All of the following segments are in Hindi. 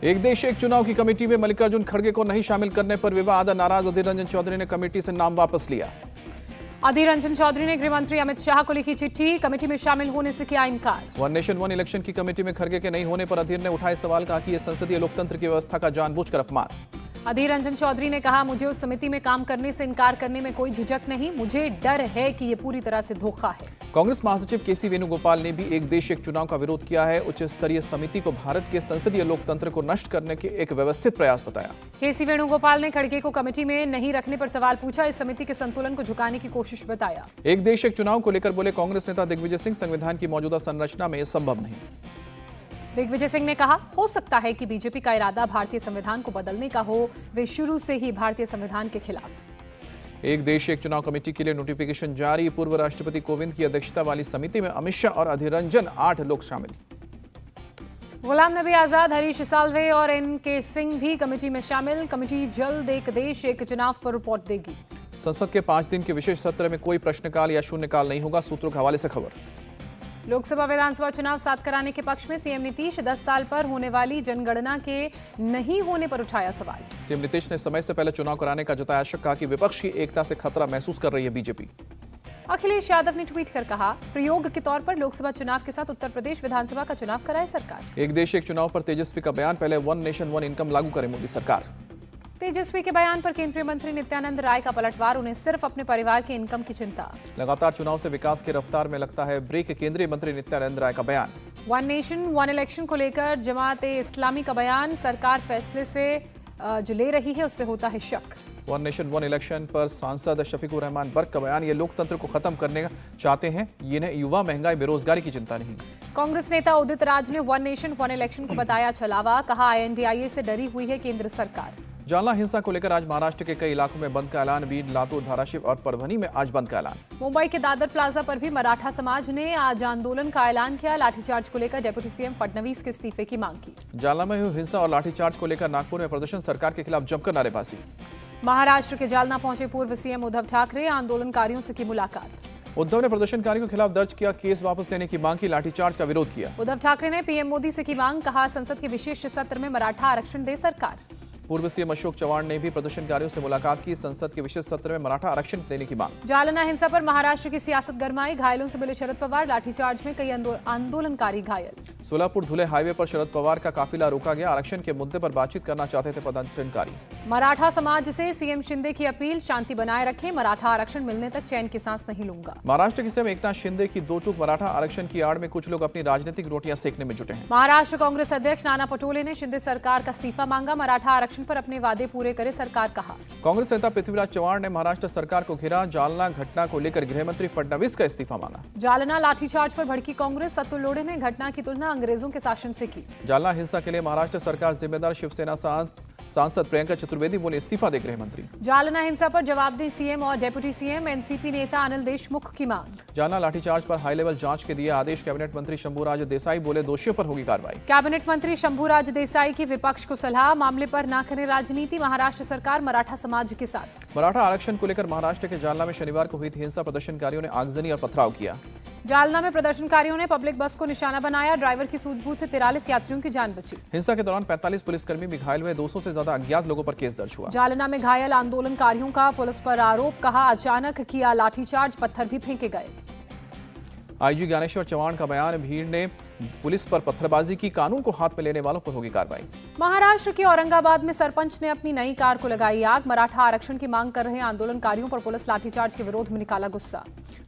एक देश एक चुनाव की कमेटी में मल्लिकार्जुन खड़गे को नहीं शामिल करने पर विवाद। नाराज अधीर रंजन चौधरी ने कमेटी से नाम वापस लिया। अधीर रंजन चौधरी ने गृह मंत्री अमित शाह को लिखी चिट्ठी, कमेटी में शामिल होने से किया इनकार। वन नेशन वन इलेक्शन की कमेटी में खड़गे के नहीं होने पर अधीर ने उठाए सवाल, कहा कि यह संसदीय लोकतंत्र की व्यवस्था का जानबूझकर अपमान। अधीर रंजन चौधरी ने कहा, मुझे उस समिति में काम करने से इनकार करने में कोई झिझक नहीं, मुझे डर है कि ये पूरी तरह से धोखा है। कांग्रेस महासचिव केसी वेणुगोपाल ने भी एक देश एक चुनाव का विरोध किया है। उच्च स्तरीय समिति को भारत के संसदीय लोकतंत्र को नष्ट करने के एक व्यवस्थित प्रयास बताया। केसी वेणुगोपाल ने खड़गे को कमेटी में नहीं रखने पर सवाल पूछा, इस समिति के संतुलन को झुकाने की कोशिश बताया। एक देश एक चुनाव को लेकर बोले कांग्रेस नेता दिग्विजय सिंह, संविधान की मौजूदा संरचना में यह संभव नहीं। दिग्विजय सिंह ने कहा, हो सकता है कि बीजेपी का इरादा भारतीय संविधान को बदलने का हो, वे शुरू से ही भारतीय संविधान के खिलाफ। एक देश एक चुनाव कमेटी के लिए नोटिफिकेशन जारी। पूर्व राष्ट्रपति कोविंद की अध्यक्षता वाली समिति में अमित शाह और अधीर रंजन 8 लोग शामिल। गुलाम नबी आजाद, हरीश साल्वे और एनके सिंह भी कमेटी में शामिल। कमेटी जल्द एक देश एक चुनाव पर रिपोर्ट देगी। संसद के 5 दिन के विशेष सत्र में कोई प्रश्नकाल या शून्यकाल नहीं होगा, सूत्रों के हवाले से खबर। लोकसभा विधानसभा चुनाव साथ कराने के पक्ष में सीएम नीतीश 10 साल पर होने वाली जनगणना के नहीं होने पर उठाया सवाल। सीएम नीतीश ने समय से पहले चुनाव कराने का जताया शक, कहा कि विपक्ष की एकता से खतरा महसूस कर रही है बीजेपी। अखिलेश यादव ने ट्वीट कर कहा, प्रयोग के तौर पर लोकसभा चुनाव के साथ उत्तर प्रदेश विधानसभा का चुनाव कराए सरकार। एक देश एक चुनाव पर तेजस्वी का बयान, पहले वन नेशन वन इनकम लागू करे मोदी सरकार। तेजस्वी के बयान पर केंद्रीय मंत्री नित्यानंद राय का पलटवार, उन्हें सिर्फ अपने परिवार के इनकम की चिंता। लगातार चुनाव से विकास की रफ्तार में लगता है ब्रेक, केंद्रीय मंत्री नित्यानंद राय का बयान। वन नेशन वन इलेक्शन को लेकर जमाते इस्लामी का बयान, सरकार फैसले से जो ले रही है उससे होता है शक। वन नेशन वन इलेक्शन पर सांसद शफीकुर रहमान बर्क का बयान, ये लोकतंत्र को खत्म करने चाहते हैं, इन्हें युवा, महंगाई, बेरोजगारी की चिंता नहीं। कांग्रेस नेता उदित राज ने वन नेशन वन इलेक्शन को बताया छलावा, कहा INDIA से डरी हुई है केंद्र सरकार। जालना हिंसा को लेकर आज महाराष्ट्र के कई इलाकों में बंद का ऐलान। बीड, लातूर, धाराशिव और परभनी में आज बंद का ऐलान। मुंबई के दादर प्लाजा पर भी मराठा समाज ने आज आंदोलन का ऐलान किया। लाठीचार्ज को लेकर डेप्यूटी सीएम फडणवीस के इस्तीफे की मांग की। जालना में हुई हिंसा और लाठीचार्ज को लेकर नागपुर में प्रदर्शन, सरकार के खिलाफ जमकर नारेबाजी। महाराष्ट्र के जालना पहुंचे पूर्व सीएम उद्धव ठाकरे, आंदोलनकारियों से की मुलाकात। उद्धव ने प्रदर्शनकारियों के खिलाफ दर्ज किया केस वापस लेने की मांग की, लाठीचार्ज का विरोध किया। उद्धव ठाकरे ने पीएम मोदी से की मांग, कहा संसद के विशेष सत्र में मराठा आरक्षण दे सरकार। पूर्व सीएम अशोक चव्हाण ने भी प्रदर्शनकारियों से मुलाकात की, संसद के विशेष सत्र में मराठा आरक्षण देने की मांग। जालना हिंसा पर महाराष्ट्र की सियासत गरमाई, घायलों से मिले शरद पवार, लाठीचार्ज में कई आंदोलनकारी घायल। सोलापुर धुले हाईवे पर शरद पवार का काफिला रोका गया, आरक्षण के मुद्दे पर बातचीत करना चाहते थे प्रदर्शनकारी। मराठा समाज से सीएम शिंदे की अपील, शांति बनाए रखें, मराठा आरक्षण मिलने तक चैन की सांस नहीं लूंगा। महाराष्ट्र के सीएम एकनाथ शिंदे की दो टूक, मराठा आरक्षण की आड़ में कुछ लोग अपनी राजनीतिक रोटियां सेकने में जुटे हैं। महाराष्ट्र कांग्रेस अध्यक्ष नाना पटोले ने शिंदे सरकार का इस्तीफा मांगा, मराठा आरक्षण पर अपने वादे पूरे करे सरकार, कहा। कांग्रेस नेता पृथ्वीराज चव्हाण ने महाराष्ट्र सरकार को घेरा, जालना घटना को लेकर गृह मंत्री फडणवीस का इस्तीफा मांगा। जालना लाठीचार्ज पर भड़की कांग्रेस, अतुल लोढ़े ने घटना की तुलना अंग्रेजों के शासन से की। जालना हिंसा के लिए महाराष्ट्र सरकार जिम्मेदार, शिवसेना सांसद प्रियंका चतुर्वेदी बोले इस्तीफा दे गृह मंत्री। जालना हिंसा पर जवाबदेही सीएम और डेप्यूटी सीएम, एनसीपी नेता अनिल देशमुख की मांग। जालना लाठीचार्ज पर हाई लेवल जांच के दिए आदेश, कैबिनेट मंत्री शंभूराज देसाई बोले दोषियों पर होगी कार्रवाई। कैबिनेट मंत्री शंभूराज देसाई की विपक्ष को सलाह, मामले पर न करें राजनीति, महाराष्ट्र सरकार मराठा समाज के साथ। मराठा आरक्षण को लेकर महाराष्ट्र के जालना में शनिवार को हुई थी हिंसा, प्रदर्शनकारियों ने आगजनी और पथराव किया। जालना में प्रदर्शनकारियों ने पब्लिक बस को निशाना बनाया, ड्राइवर की सूझबूझ से 43 यात्रियों की जान बची। हिंसा के दौरान 45 पुलिसकर्मी भी घायल हुए, 200 से ज्यादा अज्ञात लोगों पर केस दर्ज हुआ। जालना में घायल आंदोलनकारियों का पुलिस पर आरोप, कहा अचानक किया लाठीचार्ज, पत्थर भी फेंके गए। आईजी ज्ञानेश्वर चव्हाण का बयान, भीड़ ने पुलिस पर पत्थरबाजी की, कानून को हाथ में लेने वालों पर होगी कार्रवाई। महाराष्ट्र के औरंगाबाद में सरपंच ने अपनी नई कार को लगाई आग, मराठा आरक्षण की मांग कर रहे आंदोलनकारियों पर पुलिस लाठीचार्ज के विरोध में निकाला गुस्सा।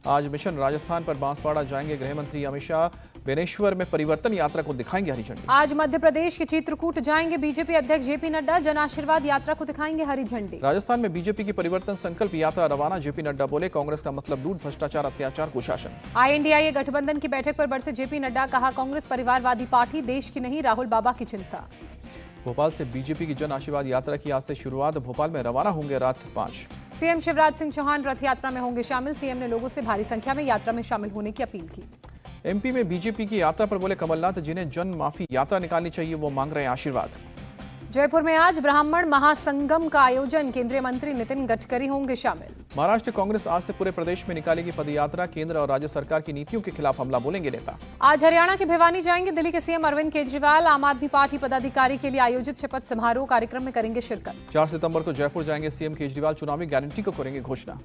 आज मिशन राजस्थान पर बांसवाड़ा जाएंगे गृह मंत्री अमित शाह, बेनेश्वर में परिवर्तन यात्रा को दिखाएंगे हरी झंडी। आज मध्य प्रदेश के चित्रकूट जाएंगे बीजेपी अध्यक्ष जेपी नड्डा, जन आशीर्वाद यात्रा को दिखाएंगे हरी झंडी। राजस्थान में बीजेपी की परिवर्तन संकल्प यात्रा रवाना, जेपी नड्डा बोले कांग्रेस का मतलब लूट, भ्रष्टाचार, अत्याचार, कुशासन। INDIA गठबंधन की बैठक पर बरसे जेपी नड्डा, कहा कांग्रेस परिवारवादी पार्टी, देश की नहीं राहुल बाबा की चिंता। भोपाल से बीजेपी की जन आशीर्वाद यात्रा की आज से शुरुआत, भोपाल में रवाना होंगे रात 5। सीएम शिवराज सिंह चौहान रथ यात्रा में होंगे शामिल, सीएम ने लोगों से भारी संख्या में यात्रा में शामिल होने की अपील की। एमपी में बीजेपी की यात्रा पर बोले कमलनाथ, जिन्हें जन माफी यात्रा निकालनी चाहिए वो मांग रहे हैं आशीर्वाद। जयपुर में आज ब्राह्मण महासंगम का आयोजन, केंद्रीय मंत्री नितिन गडकरी होंगे शामिल। महाराष्ट्र कांग्रेस आज से पूरे प्रदेश में निकालेगी पदयात्रा, केंद्र और राज्य सरकार की नीतियों के खिलाफ हमला बोलेंगे नेता। आज हरियाणा के भिवानी जाएंगे दिल्ली के सीएम अरविंद केजरीवाल। आम आदमी पार्टी पदाधिकारी के लिए आयोजित शपथ समारोह कार्यक्रम में करेंगे शिरकत। 4 सितंबर को जयपुर जाएंगे सीएम केजरीवाल, चुनावी गारंटी को करेंगे घोषणा।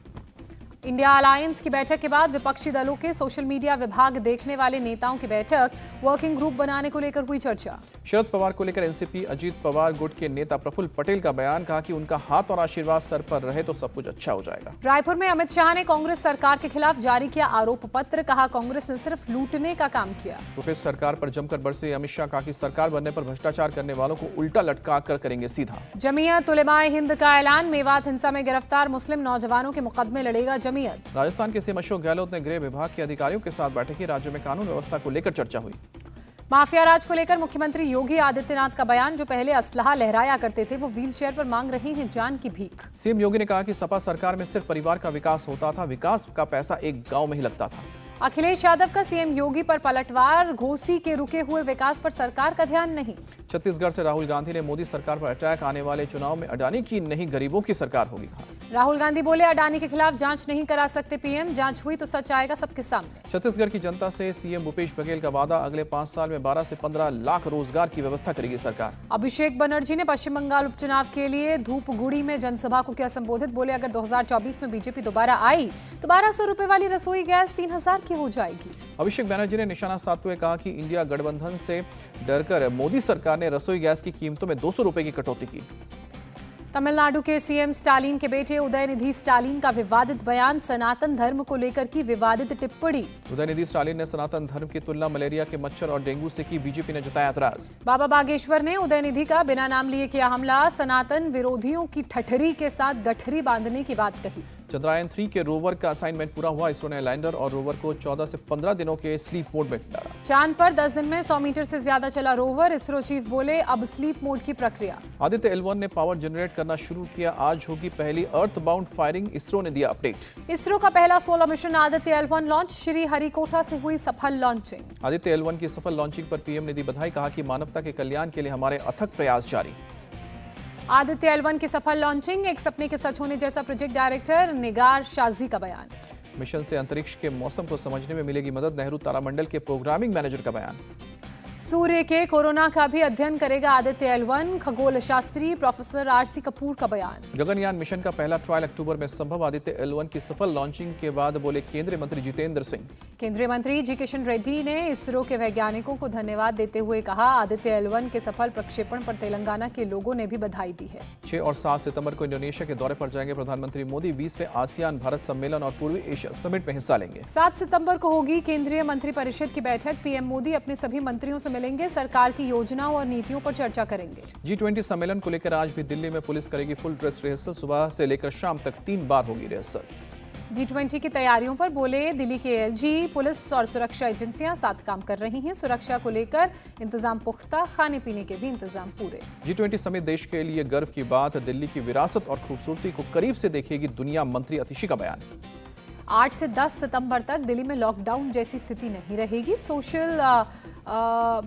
इंडिया अलायंस की बैठक के बाद विपक्षी दलों के सोशल मीडिया विभाग देखने वाले नेताओं की बैठक, वर्किंग ग्रुप बनाने को लेकर हुई चर्चा। शरद पवार को लेकर एनसीपी अजीत पवार गुट के नेता प्रफुल्ल पटेल का बयान, कहा कि उनका हाथ और आशीर्वाद सर पर रहे तो सब कुछ अच्छा हो जाएगा। रायपुर में अमित शाह ने कांग्रेस सरकार के खिलाफ जारी किया आरोप पत्र, कहा कांग्रेस ने सिर्फ लूटने का काम किया। भूपेश सरकार पर जमकर बरसे अमित शाह, कहा कि सरकार बनने पर भ्रष्टाचार करने वालों को उल्टा लटका कर करेंगे सीधा। जमीयत उलेमाए हिंद का ऐलान, मेवात हिंसा में गिरफ्तार मुस्लिम नौजवानों के मुकदमे लड़ेगा जमीयत। राजस्थान के सीएम अशोक गहलोत ने गृह विभाग के अधिकारियों के साथ बैठक की, राज्य में कानून व्यवस्था को लेकर चर्चा हुई। माफिया राज को लेकर मुख्यमंत्री योगी आदित्यनाथ का बयान, जो पहले असलहा लहराया करते थे वो व्हीलचेयर पर मांग रहे हैं जान की भीख। सीएम योगी ने कहा कि सपा सरकार में सिर्फ परिवार का विकास होता था, विकास का पैसा एक गांव में ही लगता था। अखिलेश यादव का सीएम योगी पर पलटवार, घोसी के रुके हुए विकास पर सरकार का ध्यान नहीं। छत्तीसगढ़ से राहुल गांधी ने मोदी सरकार पर अटैक, आने वाले चुनाव में अडानी की नहीं गरीबों की सरकार होगी। राहुल गांधी बोले अडानी के खिलाफ जांच नहीं करा सकते पीएम, जांच हुई तो सच आएगा सबके सामने। छत्तीसगढ़ की जनता से सीएम भूपेश बघेल का वादा, अगले 5 साल में 12 से 15 लाख रोजगार की व्यवस्था करेगी सरकार। अभिषेक बनर्जी ने पश्चिम बंगाल उपचुनाव के लिए धूपगुड़ी में जनसभा को किया संबोधित, बोले अगर 2024 में बीजेपी दोबारा आई तो 1200 रुपए वाली रसोई गैस 3000 की हो जाएगी। अभिषेक बनर्जी ने निशाना साधते हुए कहा कि इंडिया गठबंधन से डरकर मोदी सरकार ने रसोई गैस की कीमतों में 200 रुपए की कटौती की। तमिलनाडु के सीएम स्टालिन के बेटे उदयनिधि स्टालिन का विवादित बयान, सनातन धर्म को लेकर की विवादित टिप्पणी। उदयनिधि स्टालिन ने सनातन धर्म की तुलना मलेरिया के मच्छर और डेंगू से की, बीजेपी ने जताया एतराज। बाबा बागेश्वर ने उदयनिधि का बिना नाम लिए किया हमला, सनातन विरोधियों की ठठरी के साथ गठरी बांधने की बात कही। चंद्रयान 3 के रोवर का असाइनमेंट पूरा हुआ, इसरो ने लैंडर और रोवर को 14 से 15 दिनों के स्लीप मोड में डाला। चांद पर 10 दिन में 100 मीटर से ज्यादा चला रोवर, इसरो चीफ बोले अब स्लीप मोड की प्रक्रिया। आदित्य L1 ने पावर जनरेट करना शुरू किया, आज होगी पहली अर्थ बाउंड फायरिंग, इसरो ने दिया अपडेट। इसरो का पहला solar mission Aditya L1 launch, Shri Harikota से हुई सफल लॉन्चिंग। आदित्य L1 की सफल लॉन्चिंग पर पीएम ने दी बधाई, कहा कि मानवता के कल्याण के लिए हमारे अथक प्रयास जारी। आदित्य L1 की सफल लॉन्चिंग, एक सपने के सच होने जैसा प्रोजेक्ट डायरेक्टर निगार शाजी का बयान। मिशन से अंतरिक्ष के मौसम को समझने में मिलेगी मदद, नेहरू तारामंडल के प्रोग्रामिंग मैनेजर का बयान। सूर्य के कोरोना का भी अध्ययन करेगा आदित्य L1, खगोल शास्त्री प्रोफेसर RC कपूर का बयान। गगनयान मिशन का पहला ट्रायल अक्टूबर में संभव, आदित्य L1 की सफल लॉन्चिंग के बाद बोले केंद्रीय मंत्री जितेंद्र सिंह। केंद्रीय मंत्री जी किशन रेड्डी ने इसरो के वैज्ञानिकों को धन्यवाद देते हुए कहा, आदित्य L1 के सफल प्रक्षेपण पर तेलंगाना के लोगों ने भी बधाई दी है। 6 और 7 सितंबर को इंडोनेशिया के दौरे पर जाएंगे प्रधानमंत्री मोदी, 20वें आसियान भारत सम्मेलन और पूर्वी एशिया समिट में हिस्सा लेंगे। 7 सितंबर को होगी केंद्रीय मंत्रिपरिषद की बैठक, पीएम मोदी अपने सभी मंत्रियों से मिलेंगे, सरकार की योजनाओं और नीतियों पर चर्चा करेंगे। G20 सम्मेलन को लेकर आज भी दिल्ली में पुलिस करेगी फुल ड्रेस रिहर्सल, सुबह से लेकर शाम तक 3 बार होगी रिहर्सल। G20 की तैयारियों पर बोले दिल्ली के LG, पुलिस और सुरक्षा एजेंसियां साथ काम कर रही हैं, सुरक्षा को लेकर इंतजाम पुख्ता, खाने पीने के भी इंतजाम पूरे। G20 समेत देश के लिए गर्व की बात, दिल्ली की विरासत और खूबसूरती को करीब से देखेगी दुनिया, मंत्री अतिशी का बयान। 8 से 10 सितंबर तक दिल्ली में लॉकडाउन जैसी स्थिति नहीं रहेगी,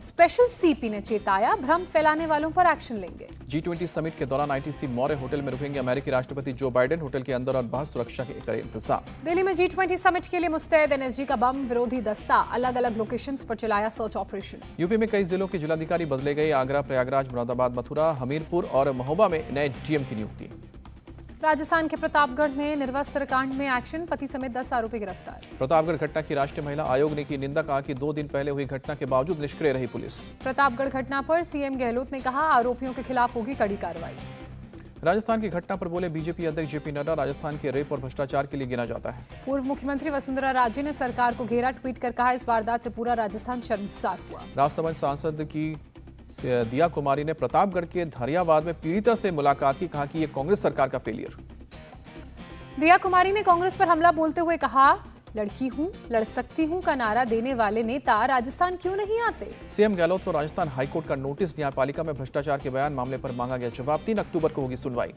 स्पेशल सीपी ने चेताया, भ्रम फैलाने वालों पर एक्शन लेंगे। G20 समिट के दौरान ITC मौर्य होटल में रुकेंगे अमेरिकी राष्ट्रपति जो बाइडेन, होटल के अंदर और बाहर सुरक्षा के कड़े इंतजाम। दिल्ली में G20 समिट के लिए मुस्तैद NSG का बम विरोधी दस्ता, अलग अलग लोकेशंस पर चलाया सर्च ऑपरेशन। यूपी में कई जिलों के जिलाधिकारी बदले गए, आगरा, प्रयागराज, मुरादाबाद, मथुरा, हमीरपुर और महोबा में नए डीएम की नियुक्ति। राजस्थान के प्रतापगढ़ में निर्वस्त्र कांड में एक्शन, पति समेत 10 आरोपी गिरफ्तार। प्रतापगढ़ घटना की राष्ट्रीय महिला आयोग ने की निंदा, कहा कि 2 दिन पहले हुई घटना के बावजूद निष्क्रिय रही पुलिस। प्रतापगढ़ घटना पर सीएम गहलोत ने कहा, आरोपियों के खिलाफ होगी कड़ी कार्रवाई। राजस्थान की घटना पर बोले बीजेपी अध्यक्ष जेपी नड्डा, राजस्थान के रेप और भ्रष्टाचार के लिए गिना जाता है। पूर्व मुख्यमंत्री वसुंधरा राजे ने सरकार को घेरा, ट्वीट कर कहा, इस वारदात से पूरा राजस्थान शर्मसार हुआ। राजसमंद सांसद की दिया कुमारी ने प्रतापगढ़ के धरियावाद में पीड़िता से मुलाकात की, कहा कि यह कांग्रेस सरकार का फेलियर। दिया कुमारी ने कांग्रेस पर हमला बोलते हुए कहा, लड़की हूं, लड़ सकती हूं का नारा देने वाले नेता राजस्थान क्यों नहीं आते। सीएम गहलोत को राजस्थान हाईकोर्ट का नोटिस, न्यायपालिका में भ्रष्टाचार के बयान, मामले पर मांगा गया जवाब, 3 अक्टूबर को होगी सुनवाई।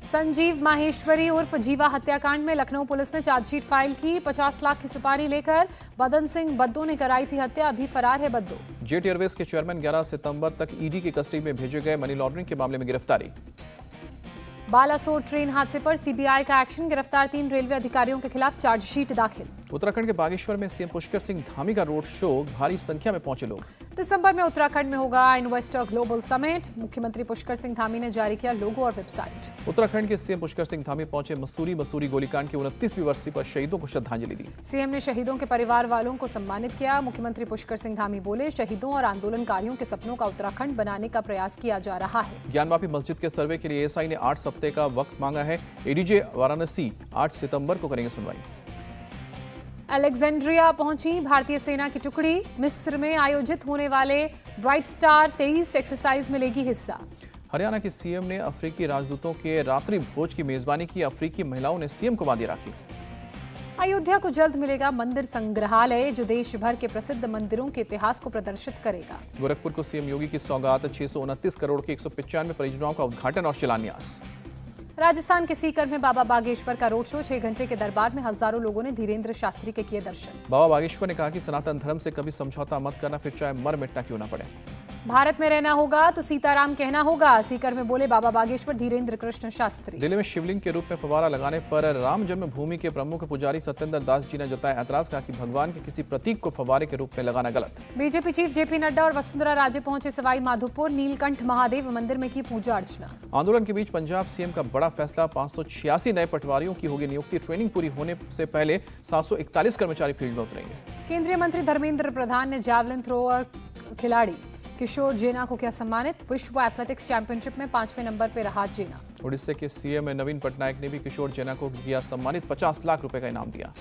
संजीव माहेश्वरी उर्फ जीवा हत्याकांड में लखनऊ पुलिस ने चार्जशीट फाइल की। 50 लाख की सुपारी लेकर बदन सिंह बद्दो ने कराई थी हत्या। अभी फरार है बद्दो। जेट एयरवेज के चेयरमैन 11 सितंबर तक ईडी की कस्टडी में भेजे गए। मनी लॉन्ड्रिंग के मामले में गिरफ्तारी। बालासोर ट्रेन हादसे पर सीबीआई का एक्शन। गिरफ्तार 3 रेलवे अधिकारियों के खिलाफ चार्जशीट दाखिल। उत्तराखंड के बागेश्वर में सीएम पुष्कर सिंह धामी का रोड शो। भारी संख्या में पहुंचे लोग। दिसंबर में उत्तराखंड में होगा इन्वेस्टर ग्लोबल समिट। मुख्यमंत्री पुष्कर सिंह धामी ने जारी किया लोगो और वेबसाइट। उत्तराखंड के सीएम पुष्कर सिंह धामी पहुंचे मसूरी गोलीकांड की 29वीं वर्षी पर शहीदों को श्रद्धांजलि दी। सीएम ने शहीदों के परिवार वालों को सम्मानित किया। मुख्यमंत्री पुष्कर सिंह धामी बोले, शहीदों और आंदोलनकारियों के सपनों का उत्तराखंड बनाने का प्रयास किया जा रहा है। ज्ञानवापी मस्जिद के सर्वे के लिए एएसआई ने 8 सप्ताह का वक्त मांगा है। एडीजे वाराणसी 8 सितंबर को करेंगे सुनवाई। अलेक्जेंड्रिया पहुंची भारतीय सेना की टुकड़ी। मिस्र में आयोजित होने वाले ब्राइट स्टार 23 एक्सरसाइज में लेगी हिस्सा। हरियाणा के सीएम ने अफ्रीकी राजदूतों के रात्रि भोज की मेजबानी की। अफ्रीकी महिलाओं ने सीएम को बांधी राखी। अयोध्या को जल्द मिलेगा मंदिर संग्रहालय, जो देश भर के प्रसिद्ध मंदिरों के इतिहास को प्रदर्शित करेगा। गोरखपुर को सीएम योगी की सौगात। 629 करोड़ की 195 परियोजनाओं का उद्घाटन और शिलान्यास। राजस्थान के सीकर में बाबा बागेश्वर का रोड शो। 6 घंटे के दरबार में हजारों लोगों ने धीरेन्द्र शास्त्री के किए दर्शन। बाबा बागेश्वर ने कहा कि सनातन धर्म से कभी समझौता मत करना, फिर चाहे मर मिटना क्यों ना पड़े। भारत में रहना होगा तो सीताराम कहना होगा। सीकर में बोले बाबा बागेश्वर धीरेन्द्र कृष्ण शास्त्री। दिल्ली में शिवलिंग के रूप में फव्वारा लगाने पर राम जन्मभूमि के प्रमुख पुजारी सत्येंद्र दास जी ने जताया ऐतराज। कहा कि भगवान के किसी प्रतीक को फव्वारे के रूप में लगाना गलत। बीजेपी चीफ जेपी नड्डा और वसुंधरा राजे पहुंचे सवाई माधोपुर। नीलकंठ महादेव मंदिर में की पूजा अर्चना। आंदोलन के बीच पंजाब सीएम का बड़ा फैसला। 586 नए पटवारियों की होगी नियुक्ति। ट्रेनिंग पूरी होने से पहले 741 कर्मचारी फील्ड में उतरेंगे। केंद्रीय मंत्री धर्मेंद्र प्रधान ने जैवलिन थ्रोअर खिलाड़ी किशोर जेना को किया सम्मानित। विश्व एथलेटिक्स चैंपियनशिप में 5वें नंबर पर रहा जेना। ओडिशा के सीएम नवीन पटनायक ने भी किशोर जेना को किया सम्मानित। 50 लाख रुपए का इनाम दिया।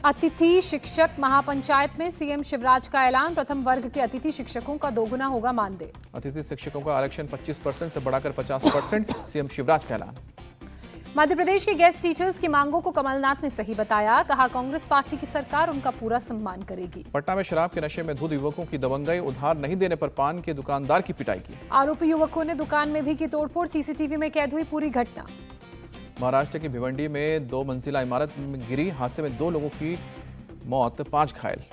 अतिथि शिक्षक महापंचायत में सीएम शिवराज का ऐलान। प्रथम वर्ग के अतिथि शिक्षकों का दोगुना होगा मानदेय। अतिथि शिक्षकों का आरक्षण 25% से बढ़ाकर 50%। सीएम शिवराज का ऐलान। मध्य प्रदेश के गेस्ट टीचर्स की मांगों को कमलनाथ ने सही बताया। कहा, कांग्रेस पार्टी की सरकार उनका पूरा सम्मान करेगी। पटना में शराब के नशे में धुत युवकों की दबंगई। उधार नहीं देने पर पान के दुकानदार की पिटाई की। आरोपी युवकों ने दुकान में भी की तोड़फोड़। सीसीटीवी में कैद हुई पूरी घटना। महाराष्ट्र की भिवंडी में 2 मंजिला इमारत में गिरी। हादसे में 2 लोगों की मौत, 5 घायल।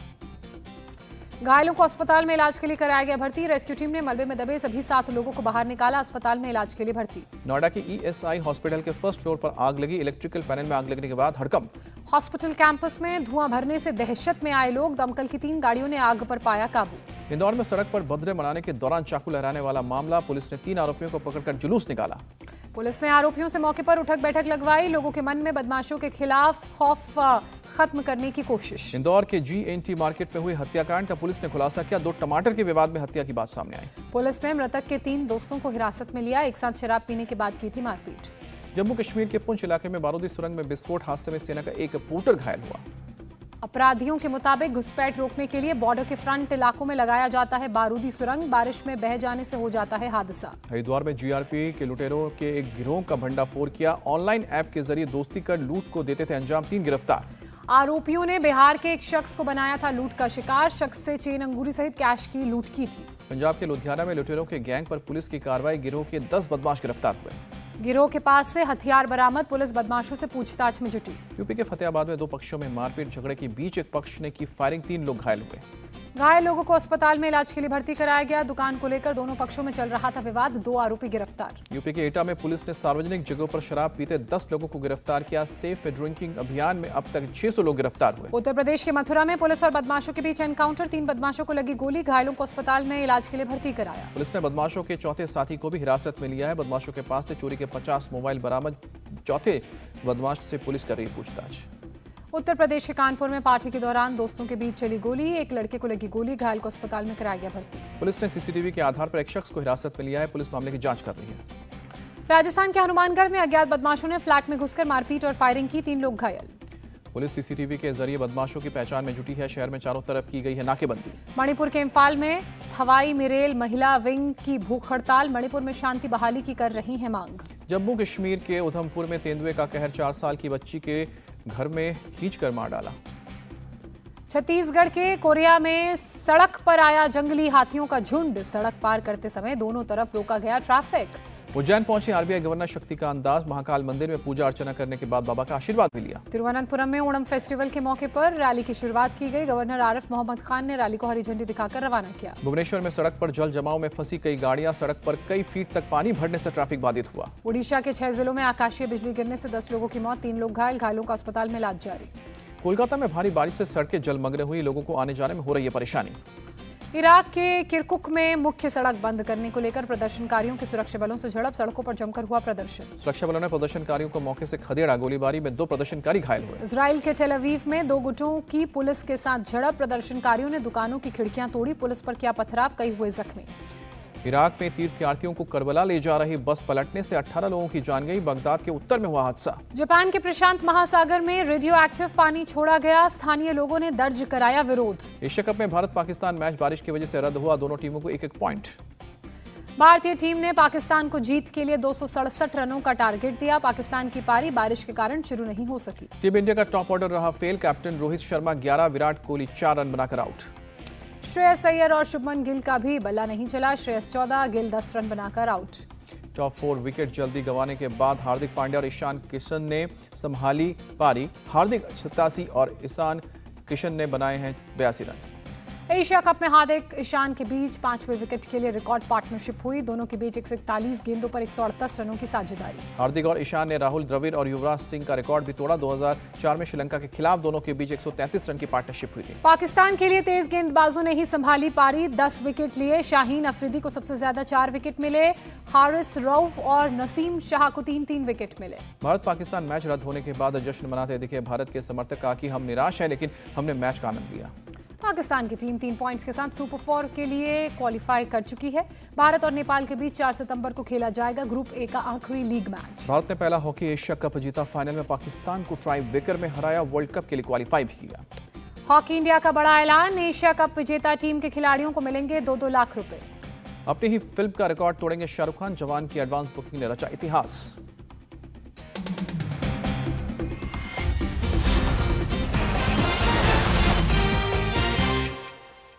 घायलों को अस्पताल में इलाज के लिए कराया गया भर्ती। रेस्क्यू टीम ने मलबे में दबे सभी 7 लोगों को बाहर निकाला। अस्पताल में इलाज के लिए भर्ती। नोएडा के ईएसआई हॉस्पिटल के फर्स्ट फ्लोर पर आग लगी। इलेक्ट्रिकल पैनल में आग लगने के बाद हड़कंप। हॉस्पिटल कैंपस में धुआं भरने से दहशत में आए लोग। दमकल की 3 गाड़ियों ने आग पर पाया काबू। इंदौर में सड़क पर बर्थडे मनाने के दौरान चाकू लहराने वाला मामला। पुलिस ने 3 आरोपियों को पकड़कर जुलूस निकाला। पुलिस ने आरोपियों से मौके पर उठक बैठक लगवाई। लोगों के मन में बदमाशों के खिलाफ खौफ खत्म करने की कोशिश। इंदौर के जीएनटी मार्केट में हुई हत्याकांड का पुलिस ने खुलासा किया। 2 टमाटर के विवाद में हत्या की बात सामने आई। पुलिस ने मृतक के 3 दोस्तों को हिरासत में लिया। एक साथ शराब पीने के बाद की थी मारपीट। जम्मू कश्मीर के पुंछ इलाके में बारूदी सुरंग में विस्फोट। हादसे में सेना का एक पोर्टर घायल हुआ। अपराधियों के मुताबिक घुसपैठ रोकने के लिए बॉर्डर के फ्रंट इलाकों में लगाया जाता है बारूदी सुरंग। बारिश में बह जाने से हो जाता है हादसा। हरिद्वार में जीआरपी के लुटेरों के एक गिरोह का भंडाफोड़ किया। ऑनलाइन ऐप के जरिए दोस्ती कर लूट को देते थे अंजाम। 3 गिरफ्तार। आरोपियों ने बिहार के एक शख्स को बनाया था लूट का शिकार। शख्स से चेन अंगूरी सहित कैश की लूट की थी। पंजाब के लुधियाना में लुटेरों के गैंग पर पुलिस की कार्रवाई। गिरोह के 10 बदमाश गिरफ्तार हुए। गिरोह के पास से हथियार बरामद। पुलिस बदमाशों से पूछताछ में जुटी। यूपी के फतेहाबाद में 2 पक्षों में मारपीट। झगड़े के बीच एक पक्ष ने की फायरिंग। 3 लोग घायल हुए। घायल लोगों को अस्पताल में इलाज के लिए भर्ती कराया गया। दुकान को लेकर दोनों पक्षों में चल रहा था विवाद। 2 आरोपी गिरफ्तार। यूपी के एटा में पुलिस ने सार्वजनिक जगहों पर शराब पीते 10 लोगों को गिरफ्तार किया। सेफ ड्रिंकिंग अभियान में अब तक 600 लोग गिरफ्तार हुए। उत्तर प्रदेश के मथुरा में पुलिस और बदमाशों के बीच एनकाउंटर। 3 बदमाशों को लगी गोली। घायलों को अस्पताल में इलाज के लिए भर्ती कराया। पुलिस ने बदमाशों के चौथे साथी को भी हिरासत में लिया है। बदमाशों के पास से चोरी के 50 मोबाइल बरामद। चौथे बदमाश से पुलिस कर रही है पूछताछ। उत्तर प्रदेश के कानपुर में पार्टी के दौरान दोस्तों के बीच चली गोली। एक लड़के को लगी गोली। घायल को अस्पताल में कराया गया भर्ती। पुलिस ने सीसीटीवी के आधार पर एक शख्स को हिरासत में लिया है। पुलिस मामले की जांच कर रही है। राजस्थान के हनुमानगढ़ में अज्ञात बदमाशों ने फ्लैट में घुसकर मारपीट और फायरिंग की। 3 लोग घायल। पुलिस सीसीटीवी के जरिए बदमाशों की पहचान में जुटी है। शहर में चारों तरफ की गई है नाकेबंदी। मणिपुर के इम्फाल में हवाई मिरेल महिला विंग की भूख हड़ताल। मणिपुर में शांति बहाली की कर रही है मांग। जम्मू कश्मीर के उधमपुर में तेंदुए का कहर। 4 साल की बच्ची के घर में खींचकर मार डाला। छत्तीसगढ़ के कोरिया में सड़क पर आया जंगली हाथियों का झुंड। सड़क पार करते समय दोनों तरफ रोका गया ट्रैफिक। उज्जैन पहुंचे आरबीआई गवर्नर शक्तिकांत दास। महाकाल मंदिर में पूजा अर्चना करने के बाद बाबा का आशीर्वाद भी लिया। तिरुवनंतपुरम में ओणम फेस्टिवल के मौके पर रैली की शुरुआत की गई। गवर्नर आरिफ मोहम्मद खान ने रैली को हरी झंडी दिखाकर रवाना किया। भुवनेश्वर में सड़क पर जल जमाव में फंसी कई गाड़ियां। सड़क पर कई फीट तक पानी भरने से ट्रैफिक बाधित हुआ। उड़ीसा के 6 जिलों में आकाशीय बिजली गिरने से 10 लोगों की मौत, 3 लोग घायल। घायलों का अस्पताल में इलाज जारी। कोलकाता में भारी बारिश से सड़कें जलमग्न हुई। लोगों को आने जाने में हो रही है परेशानी। इराक के किरकुक में मुख्य सड़क बंद करने को लेकर प्रदर्शनकारियों की सुरक्षा बलों से झड़प। सड़कों पर जमकर हुआ प्रदर्शन। सुरक्षा बलों ने प्रदर्शनकारियों को मौके से खदेड़ा। गोलीबारी में 2 प्रदर्शनकारी घायल हुए। इजराइल के टेल अवीव में 2 गुटों की पुलिस के साथ झड़प। प्रदर्शनकारियों ने दुकानों की खिड़कियां तोड़ी। पुलिस पर किया पथराव, कई हुए जख्मी। इराक में तीर्थयात्रियों को करबला ले जा रही बस पलटने से 18 लोगों की जान गई। बगदाद के उत्तर में हुआ हादसा। जापान के प्रशांत महासागर में रेडियो एक्टिव पानी छोड़ा गया। स्थानीय लोगों ने दर्ज कराया विरोध। एशिया कप में भारत पाकिस्तान मैच बारिश की वजह से रद्द हुआ। दोनों टीमों को 1-1 पॉइंट। भारतीय टीम ने पाकिस्तान को जीत के लिए 267 रनों का टारगेट दिया। पाकिस्तान की पारी बारिश के कारण शुरू नहीं हो सकी। टीम इंडिया का टॉप ऑर्डर रहा fail. Captain Rohit Sharma 11, Virat Kohli 4 run बनाकर आउट। श्रेयस अय्यर और शुभमन गिल का भी बल्ला नहीं चला। श्रेयस 14, गिल 10 रन बनाकर आउट। टॉप 4 विकेट जल्दी गंवाने के बाद हार्दिक पांड्या और ईशान किशन ने संभाली पारी। हार्दिक 87 और ईशान किशन ने बनाए हैं 82 रन। एशिया कप में हार्दिक ईशान के बीच 5वें विकेट के लिए रिकॉर्ड पार्टनरशिप हुई। दोनों के बीच 141 गेंदों पर 138 रनों की साझेदारी। हार्दिक और ईशान ने राहुल द्रविड़ और युवराज सिंह का रिकॉर्ड भी तोड़ा। 2004 में श्रीलंका के खिलाफ दोनों के बीच 133 रन की पार्टनरशिप हुई थी। पाकिस्तान के लिए तेज गेंदबाजों ने ही संभाली पारी। 10 विकेट लिए। शाहीन अफरीदी को सबसे ज्यादा 4 विकेट मिले। हारिस रऊफ और नसीम शाह को 3-3 विकेट मिले। भारत पाकिस्तान मैच रद्द होने के बाद जश्न मनाते दिखे भारत के समर्थक। कहा कि हम निराश हैं, लेकिन हमने मैच का आनंद लिया। पाकिस्तान की टीम 3 पॉइंट्स के साथ सुपर 4 के लिए क्वालिफाई कर चुकी है। भारत और नेपाल के बीच 4 सितंबर को खेला जाएगा ग्रुप ए का आखिरी लीग मैच। भारत ने पहला हॉकी एशिया कप जीता। फाइनल में पाकिस्तान को ट्राई ब्रेकर में हराया। वर्ल्ड कप के लिए क्वालिफाई भी किया। हॉकी इंडिया का बड़ा ऐलान। एशिया कप विजेता टीम के खिलाड़ियों को मिलेंगे 2-2 लाख रुपए। अपनी ही फिल्म का रिकॉर्ड तोड़ेंगे शाहरुख खान। जवान की एडवांस बुकिंग ने रचा इतिहास।